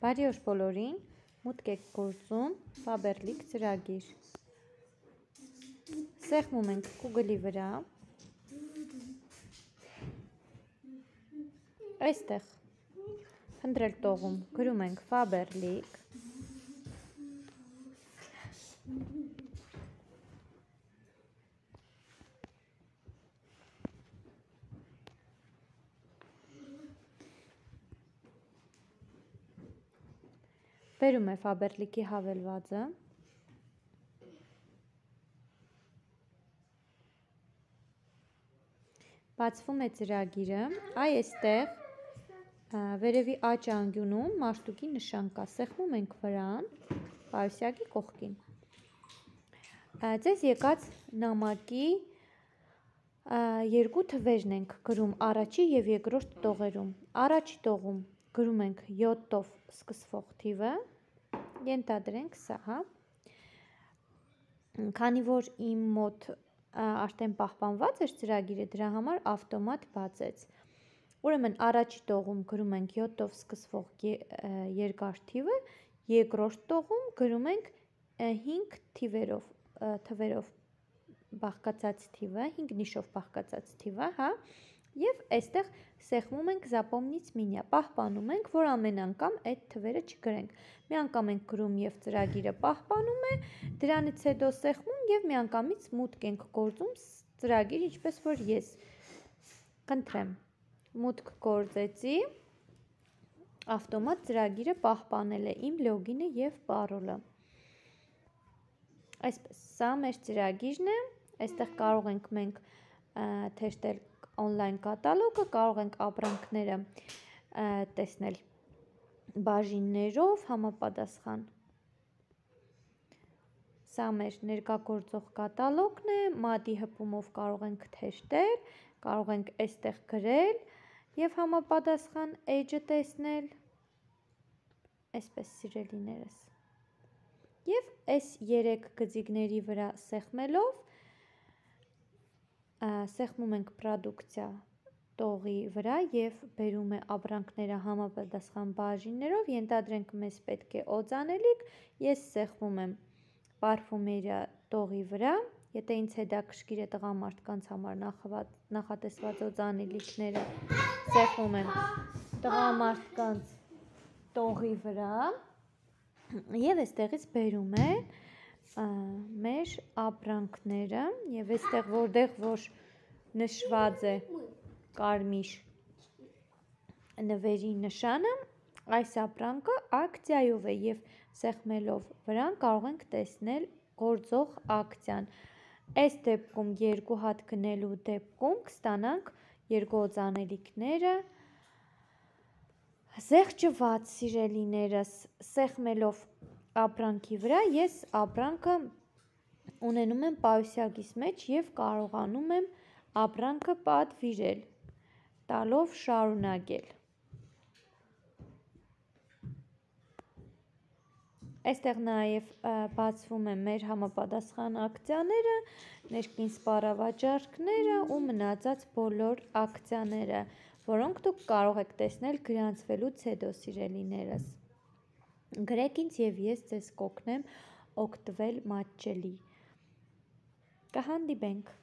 Բարի օր բոլորին, մուտք եք գործում Faberlic ծրագիր։ Սեղմում ենք Google-ի վրա։ Այստեղ փնտրել տողում գրում ենք Faberlic։ Բերում է Faberlic-ի հավելվածը։ Բացվում է ծրագիրը, այստեղ վերևի աջ անկյունում մաշտուկի նշան կա, սեղմում ենք վրան, պայուսակի կողքին։ Ձեզ եկած նամակի երկու թվերն ենք գրում առաջի և երկրորդ տողերում։ Առաջի տողում գրում ենք 7-ով սկսվող թիվը, ենթադրենք սա, Քանի որ իմ մոտ արդեն պահպանված էր ծրագիրը, դրա համար ավտոմատ բացեց։ Ուրեմն առաջի տողում գրում ենք 7-ով սկսվող երկար թիվը, երկրորդ տողում գրում ենք 5 թվերով բաղկացած թիվը, 5 նիշով բաղկացած թիվը, և այստեղ սեղմում ենք запомнить меня, պահպանում ենք, որ ամեն անգամ այդ թվերը չգրենք։ Մի անգամ ենք գրում և ծրագիրը պահպանում է, դրանից հետո սեղմում և միանգամից մուտք ենք գործում ծրագիր, ինչպես որ ես խնդրեմ, մուտք գործեցի, ավտոմատ ծրագիրը պահպանել է իմ լոգինը և պարոլը։ Այսպես, սա մեր ծրագիրն է, այստեղ կարող ենք մենք թերթել օնլայն կատալոգը, կարող ենք ապրանքները տեսնել բաժիններով համապատասխան։ Սա մեր ներկա գործող կատալոգն է, մատի հպումով կարող ենք թերթել, կարող ենք այստեղ գրել և համապատասխան էջը տեսնել, այսպես սիրելիներս։ Եվ այս 3 գծիկների վրա սեղմելով, սեղմում ենք պրոդուկցիա տողի վրա և բերում է ապրանքները համապատասխան բաժիններով, ենթադրենք մեզ պետք է օծանելիք, ես սեղմում եմ պարֆումերիա տողի վրա, եթե ինձ հետաքրքիր է տղամարդկանց համար նախատեսված օծանելիքները, սեղմում եմ տղամարդկանց տողի վրա և այստեղից բերում է մեր ապրանքները և այստեղ որտեղ որ նշված է կարմիր նվերի նշանը, այս ապրանքը ակցիայով է և սեղմելով վրան կարող ենք տեսնել գործող ակցիան։ Այս դեպքում 2 հատ գնելու դեպքում կստանանք 2 օծանելիքները զեղչված, սիրելիներս, սեղմելով ապրանքի վրա ես ապրանքը ունենում եմ պայուսակիս մեջ և կարողանում եմ ապրանքը պատվիրել, տալով շարունակել։ Այստեղ նաև բացվում է մեր համապատասխան ակցիաները, ներքին սպառավաճառքները ու մնացած բոլոր ակցիաները, որոնք դուք կարող եք տեսնել գրանցվելուց հետո, սիրելիներս։ Գրեք ինձ և ես ձեզ կօգնեմ օգտվել մատչելի։ Կհանդիպենք։